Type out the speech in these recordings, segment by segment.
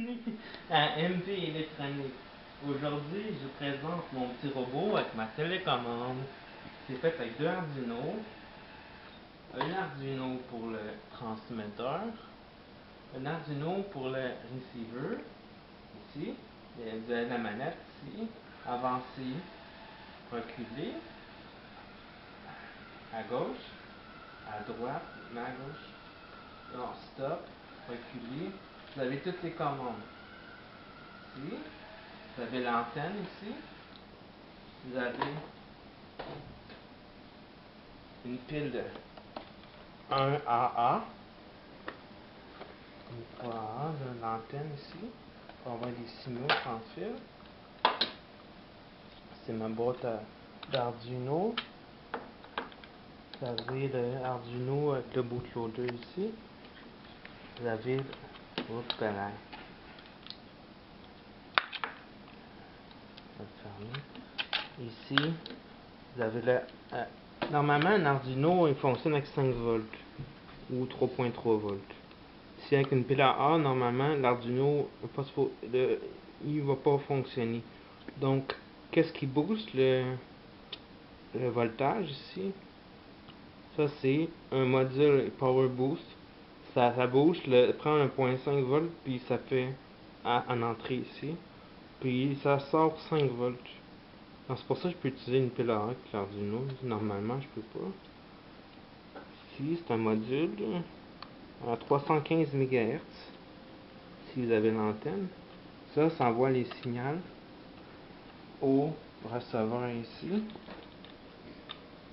bienvenue à MP Électronique. Aujourd'hui, je vous présente mon petit robot avec ma télécommande. C'est fait avec deux Arduino. Un Arduino pour le transmetteur. Un Arduino pour le receiver. Ici. Vous avez la manette ici. Avancer. Reculer. À gauche. À droite. Mais à gauche. Non, stop. Reculer. Vous avez toutes les commandes. Ici. Vous avez l'antenne ici. Vous avez une pile de 1AA. Une 3A, l'antenne ici. Pour avoir des signaux sans fil. C'est ma boîte d'Arduino. Vous avez le Arduino avec le bootloader ici. Vous avez. Oups là. Je vais le fermer. Ici, vous avez le. Normalement, un Arduino il fonctionne avec 5 volts ou 3.3 volts. Si avec une pile à A, normalement, l'Arduino il va pas fonctionner. Donc, qu'est-ce qui booste le voltage ici? Ça, c'est un module Power Boost. Ça booste, prend 1.5 volts, puis ça fait en entrée ici. Puis ça sort 5 volts. Donc, c'est pour ça que je peux utiliser une pile à A avec l'Arduino. Normalement, je peux pas. Ici, c'est un module à 315 MHz. Si vous avez l'antenne. Ça envoie les signaux au receveur ici.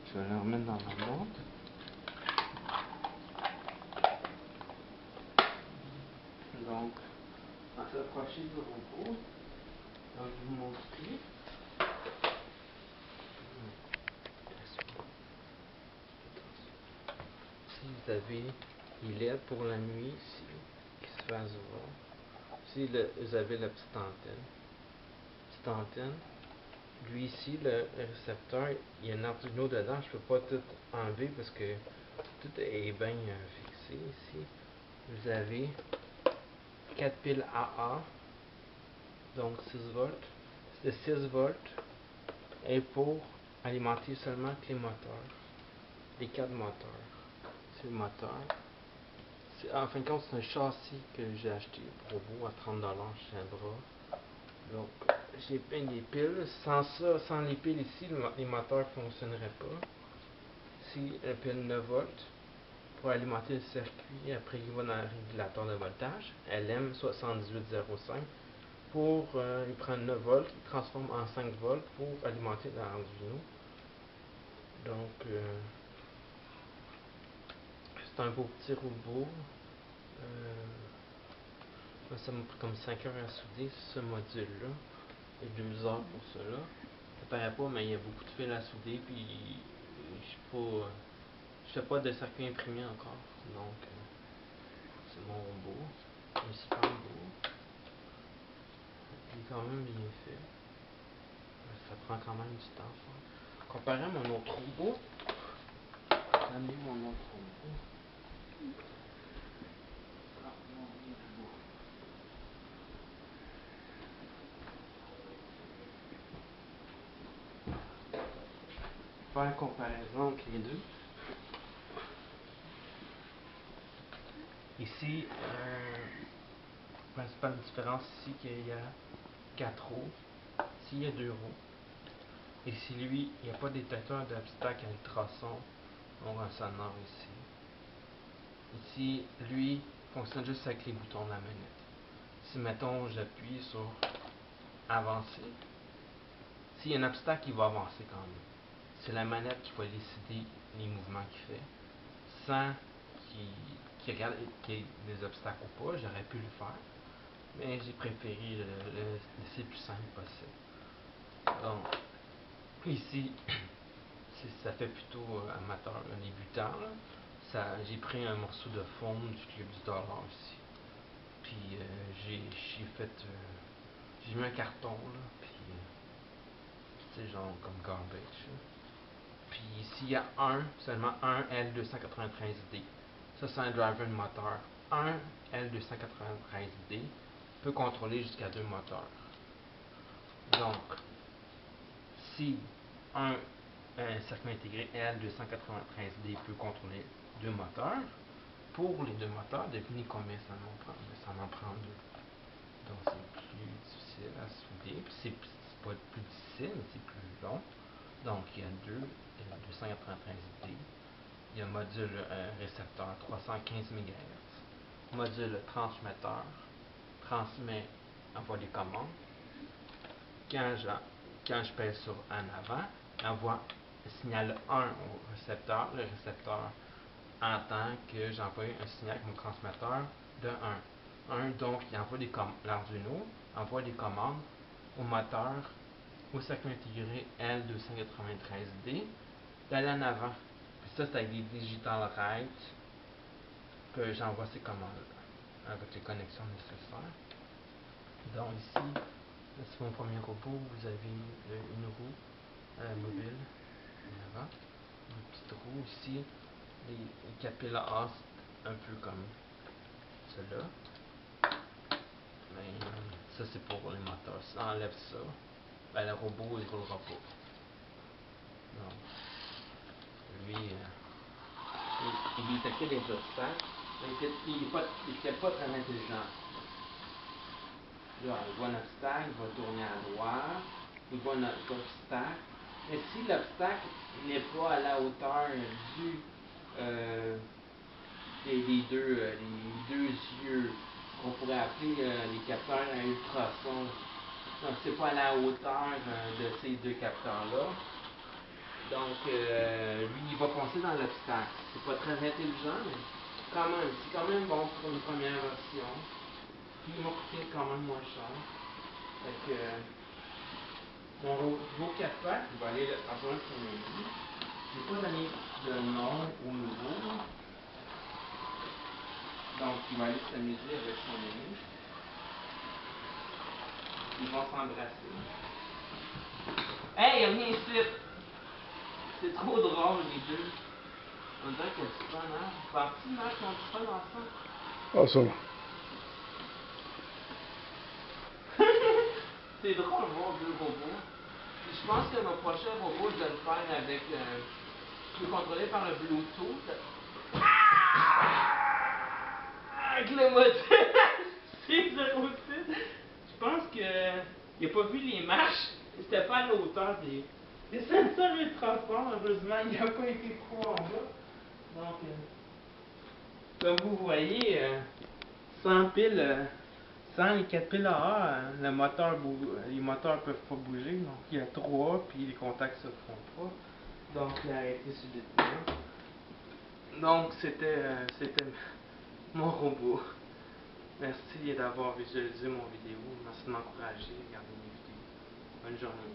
Je vais le remettre dans ma boîte. Donc, on va s'approcher du robot. Donc, je vous montre ici. Ici, vous avez les LED pour la nuit ici, qui se fasse voir. Ici, vous avez la petite antenne. Petite antenne. Lui ici, le récepteur, il y a un Arduino dedans. Je peux pas tout enlever parce que tout est bien fixé ici. Vous avez 4 piles AA, donc 6 volts. C'est 6 volts et pour alimenter seulement que les moteurs. Les 4 moteurs. C'est le moteur. En fin de compte, c'est un châssis que j'ai acheté pour vous à 30$ chez Indra. Donc, j'ai plein des piles. Sans ça, sans les piles ici, les moteurs ne fonctionneraient pas. Ici, une pile 9 volts pour alimenter le circuit. Après, il va dans le régulateur de voltage, LM7805. Il prend 9 volts, il transforme en 5 volts pour alimenter l'Arduino. Donc, c'est un beau petit robot. Ça m'a pris comme 5 heures à souder ce module-là. Et 2 heures pour cela. Ça paraît pas, mais il y a beaucoup de fils à souder. Puis, je fais pas de circuit imprimé encore. Donc, c'est mon robot. Il est super beau. Il est quand même bien fait. Ça prend quand même du temps. Comparé à mon autre robot, j'ai amené mon autre robot. Faire une comparaison entre les deux. Ici, la principale différence ici qu'il y a 4 roues. Ici, il y a 2 roues. Ici, lui, il n'y a pas de détecteur d'obstacle à ultrasons. On va ça nord ici. Ici, lui, fonctionne juste avec les boutons de la manette. Si, mettons, j'appuie sur avancer, s'il y a un obstacle, il va avancer quand même. C'est la manette qui va décider les mouvements qu'il fait, sans qu'il regarde qu'il y ait des obstacles ou pas. J'aurais pu le faire, mais j'ai préféré le laisser le plus simple possible. Donc, ici, ça fait plutôt amateur, un débutant. J'ai pris un morceau de foam du Club du Dollar ici. Puis j'ai mis un carton là, puis c'est genre comme garbage. Là. Puis ici il y a seulement un L293D. Ça c'est un driver de moteur. Un L293D. peut contrôler jusqu'à 2 moteurs. Donc, si un circuit intégré L293D peut contrôler 2 moteurs, pour les 2 moteurs, devinez combien ça en prend? Ça en prend 2. Donc c'est plus difficile à souder. C'est pas plus difficile, mais c'est plus long. Donc il y a 293D. Il y a module récepteur 315 MHz. Module transmetteur envoie des commandes. Quand je pèse sur en avant, envoie le signal 1 au récepteur. Le récepteur entend que j'envoie un signal avec mon transmetteur de 1. Donc, il envoie l'Arduino envoie des commandes au moteur, au circuit intégré L293D d'aller en avant. Puis ça, c'est avec des digital write que j'envoie ces commandes avec les connexions nécessaires. Donc ici, c'est mon premier robot. Vous avez une roue mobile en avant, une petite roue ici. Les capillaires, c'est un peu comme cela. Mais ça, c'est pour les moteurs. Si on enlève ça, ben, le robot, il ne roulera pas. Donc, lui, il détectait des obstacles. Il n'était pas très intelligent. Là, il voit un obstacle, il va tourner à droite. Il voit un obstacle. Mais si l'obstacle n'est pas à la hauteur des deux yeux, qu'on pourrait appeler les capteurs à ultrasons. Donc, c'est pas à la hauteur de ces deux capteurs-là. Donc, lui, il va foncer dans l'obstacle. C'est pas très intelligent, mais quand même, c'est quand même bon pour une première version. Puis, il m'a coûté quand même moins cher. Fait que, mon robot capteur, il va aller dans un premier bout. Je n'ai pas donné de nom au nouveau. Donc, il va aller s'amuser avec son ami. Ils vont s'embrasser. Hey, viens ici! C'est trop drôle, les deux. On dirait qu'il y a du fun, hein? Penses-tu, Marc, qu'il y a du fun ensemble? Awesome. C'est drôle de voir deux robots. Puis je pense que mon prochain robot, je vais le faire avec. Je peux contrôler par le Bluetooth. Avec le moteur C06. Je pense que. Il n'a pas vu les marches. C'était pas à la hauteur des senseurs et transport. Heureusement, il n'a pas été trop en bas. Donc, comme vous voyez, sans pile. Sans les 4 piles AA, les moteurs peuvent pas bouger. Donc il y a 3, puis les contacts se font pas. Donc il a arrêté subitement. Donc c'était mon robot. Merci d'avoir visualisé mon vidéo. Merci de m'encourager à regarder mes vidéos. Bonne journée.